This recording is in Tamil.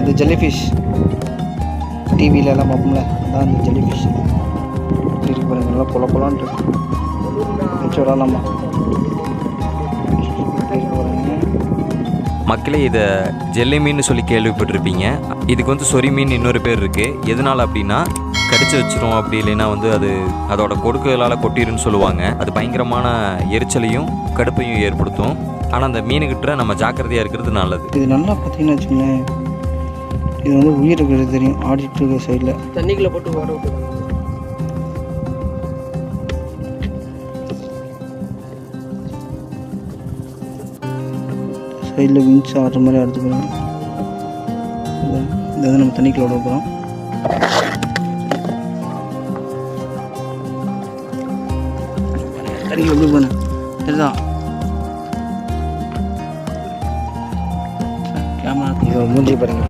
இந்த ஜெல்லி ஃபிஷ் டிவிலெலாம் பார்ப்போம்ல, அதான் இந்த ஜெல்லி ஃபிஷ் இருக்கு பாருங்க. நல்லா பொல பொலான்னு இருக்கு. வச்சு விடலாமா? மக்களே, இதை ஜெல்லி மீன் சொல்லி கேள்விப்பட்டிருப்பீங்க. இதுக்கு வந்து சொறி மீன் இன்னொரு பேர் இருக்குது. எதனால் அப்படின்னா கடிச்சு வச்சிரும், அப்படி இல்லைன்னா வந்து அதோட கொடுக்குகளால் கொட்டிருன்னு சொல்லுவாங்க. அது பயங்கரமான எரிச்சலையும் கடுப்பையும் ஏற்படுத்தும். ஆனால் அந்த மீனுக்கிட்ட நம்ம ஜாக்கிரதையாக இருக்கிறது நல்லது. இது நல்லா பார்த்தீங்கன்னா வச்சுக்கோங்களேன், இது வந்து உயிர் இருக்கிறது தெரியும். ஆடிட்டு இருக்க சைடில் தண்ணிக்குள்ளே போட்டு ஓட விட்டு சைடில் விங்ஸ் ஆடுற மாதிரி எடுத்துக்கிறோம். இதை வந்து நம்ம தண்ணிக்குள்ள விட போகிறோம். தண்ணி எப்படி போன தெரியுதா? கேமரா மூஞ்சி பாருங்க.